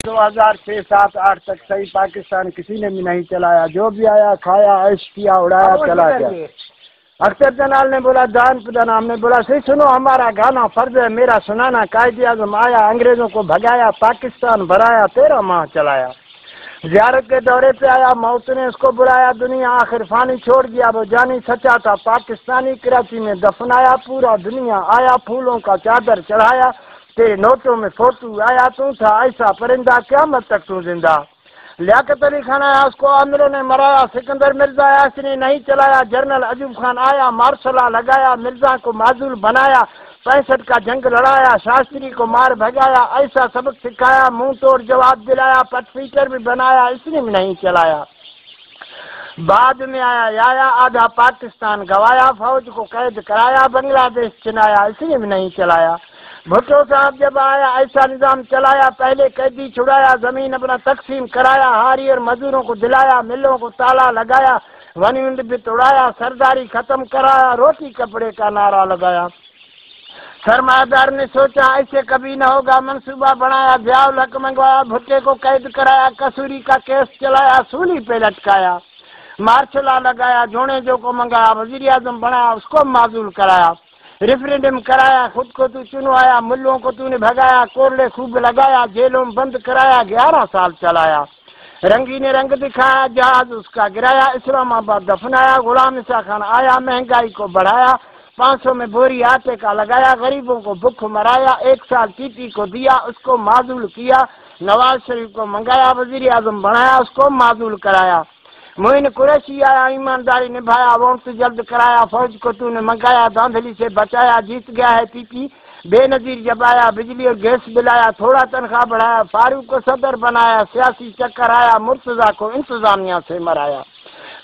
2006-7-8 تک صحیح پاکستان کسی نے بھی نہیں چلایا، جو بھی آیا کھایا، عیش کیا، اڑایا، چلا گیا۔ اختر جنال نے بولا دان پدن، ہم نے بولا صحیح سنو، ہمارا گانا فرض ہے میرا سنانا، قائد اعظم آیا، انگریزوں کو بھگایا، پاکستان بنایا، 13 ماہ چلایا۔ زیارت کے دورے پہ آیا، موت نے اس کو بلایا، دنیا آخر فانی چھوڑ دیا، وہ جانی سچا تھا، پاکستانی کراچی میں دفنایا، پورا دنیا آیا، پھولوں کا چادر چڑھایا، تیرے نوٹوں میں فوٹو آیا، تو تھا ایسا پرندہ قیامت تک تو زندہ۔ لیاقت علی خان آیا، اس کو عامروں نے مرایا، سکندر مرزا آیا، اس نے نہیں چلایا، جنرل عجوب خان آیا، مارشلہ لگایا، مرزا کو معزول بنایا، 65 کا جنگ لڑایا، شاستری کو مار بھگایا، ایسا سبق سکھایا، منہ توڑ جواب دلایا، پٹ فیچر بھی بنایا، اس نے بھی نہیں چلایا۔ بعد میں آیا آدھا پاکستان گوایا، فوج کو قید کرایا، بنگلہ دیش چنایا، اس نے بھی نہیں چلایا۔ بھٹو صاحب جب آیا ایسا نظام چلایا، پہلے قیدی چھڑایا، زمین اپنا تقسیم کرایا، ہاری اور مزدوروں کو دلایا، ملوں کو تالا لگایا، ونڈ بھی توڑایا، سرداری ختم کرایا، روٹی کپڑے کا نعرہ لگایا۔ سرمایہ دار نے سوچا ایسے کبھی نہ ہوگا، منصوبہ بنایا، ضیاء الحق منگوایا، بھٹے کو قید کرایا، کسوری کا کیس چلایا، سولی پہ لٹکایا، مارشلہ لگایا، جوڑے جو کو منگایا، وزیر اعظم بنایا، اس کو معزول کرایا، ریفرینڈم کرایا، خود کو تو چنوایا، ملوں کو تو نے بھگایا، کوڑلے خوب لگایا، جیلوں میں بند کرایا، 11 سال چلایا۔ رنگی نے رنگ دکھایا، جہاز اس کا گرایا، اسلام آباد دفنایا، غلام عیسیٰ خان آیا، مہنگائی کو بڑھایا، 500 میں بوری آٹے کا لگایا، غریبوں کو بھوک مرایا، 1 سال ٹی کو دیا، اس کو معزول کیا، نواز شریف کو منگایا، وزیر اعظم بنایا، اس کو معزول کرایا۔ معین قریشی آیا، ایمانداری نبھایا، ووٹ جلد کرایا، فوج کو تو نے منگایا، دھاندلی سے بچایا، جیت گیا ہے ٹی بے نظیر جب آیا، بجلی اور گیس بلایا، تھوڑا تنخواہ بڑھایا، فاروق کو صدر بنایا، سیاسی چکر آیا، مرتضیٰ کو انتظامیہ سے مرایا،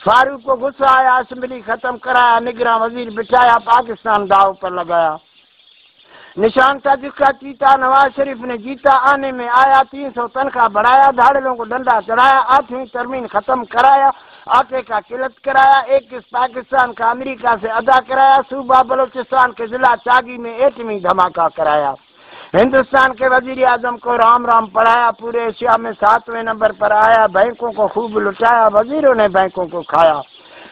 فاروق کو غصہ آیا، اسمبلی ختم کرایا، نگراں وزیر بٹھایا، پاکستان داؤ پر لگایا۔ نشان تھا جس کا چیتا، نواز شریف نے جیتا، آنے میں آیا، 300 تنخواہ بڑھایا، دھاڑلوں کو ڈنڈا چڑھایا، 8ویں ترمیم ختم کرایا، آٹے کا قلت کرایا، 21 پاکستان کا امریکہ سے ادا کرایا، صوبہ بلوچستان کے ضلع چاگی میں ایٹمی دھماکہ کرایا، ہندوستان کے وزیر اعظم کو رام رام پڑھایا، پورے ایشیا میں 7ویں نمبر پر آیا، بینکوں کو خوب لٹایا، وزیروں نے بینکوں کو کھایا،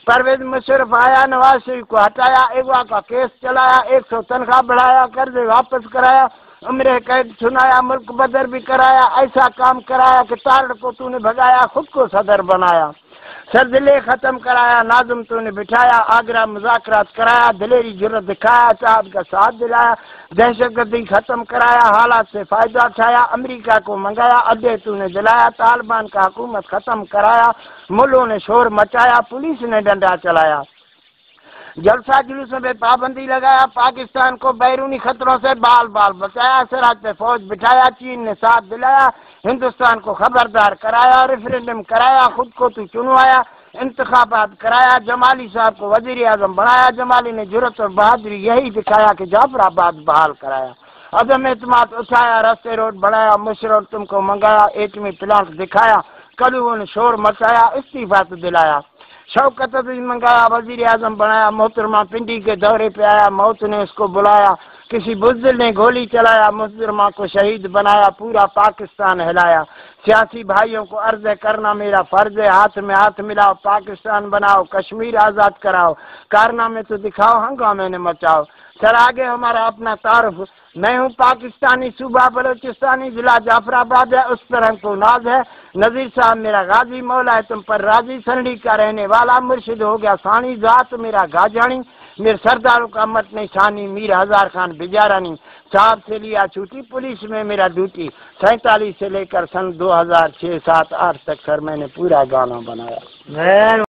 پرویز مشرف آیا، نواز شریف کو ہٹایا، اغوا کا کیس چلایا، 100 تنخواہ بڑھایا، قرضے واپس کرایا، عمرے قید سنایا، ملک بدر بھی کرایا، ایسا کام کرایا کہ تارڑ کو تو نے بھگایا، خود کو صدر بنایا، سلسلے ختم کرایا، ناظم تو نے بٹھایا، آگرہ مذاکرات کرایا، دلیری جرت دکھایا، چاند کا ساتھ دلایا، دہشت گردی ختم کرایا، حالات سے فائدہ اٹھایا، امریکہ کو منگایا، اڈے تو نے دلایا، طالبان کا حکومت ختم کرایا، ملوں نے شور مچایا، پولیس نے ڈنڈا چلایا، جلسہ جلوسوں پہ پابندی لگایا، پاکستان کو بیرونی خطروں سے بال بچایا، سرحد پہ فوج بٹھایا، چین نے ساتھ دلایا، ہندوستان کو خبردار کرایا، ریفرینڈم کرایا، خود کو تو چنوایا، انتخابات کرایا، جمالی صاحب کو وزیر اعظم بنایا، جمالی نے جرت اور بہادری یہی دکھایا کہ جعفر آباد بحال کرایا، عدم اعتماد اٹھایا، راستے روڈ بڑھایا، مشرف تم کو منگایا، ایٹمی پلانٹ دکھایا، کلووں نے شور مچایا، استعفیٰ تو دلایا، شوکت عزیز منگایا، وزیر اعظم بنایا، محترمہ پنڈی کے دورے پہ آیا، موت نے اس کو بلایا، کسی بزدل نے گولی چلایا، محترمہ کو شہید بنایا، پورا پاکستان ہلایا، سیاسی بھائیوں کو عرض کرنا میرا فرض ہے، ہاتھ میں ہاتھ ملاؤ، پاکستان بناؤ، کشمیر آزاد کراؤ، کارنامے تو دکھاؤ، ہنگامے نے مچاؤ، سر آگے ہمارا اپنا تعارف، میں ہوں پاکستانی، صوبہ بلوچستانی، ضلع جعفر آباد ہے، اس پر ہم کو ناز ہے، نذیر صاحب میرا غازی، مولا ہے تم پر راضی، سرنی کا رہنے والا، مرشد ہو گیا ثانی، ذات میرا گاجانی، میرے سرداروں کا مت نشانی، میر ہزار خان بجارانی، صاحب سے لیا چھوٹی، پولیس میں میرا ڈیوٹی، 47 سے لے کر سن 2006-7-8 تک سر میں نے پورا گانا بنایا۔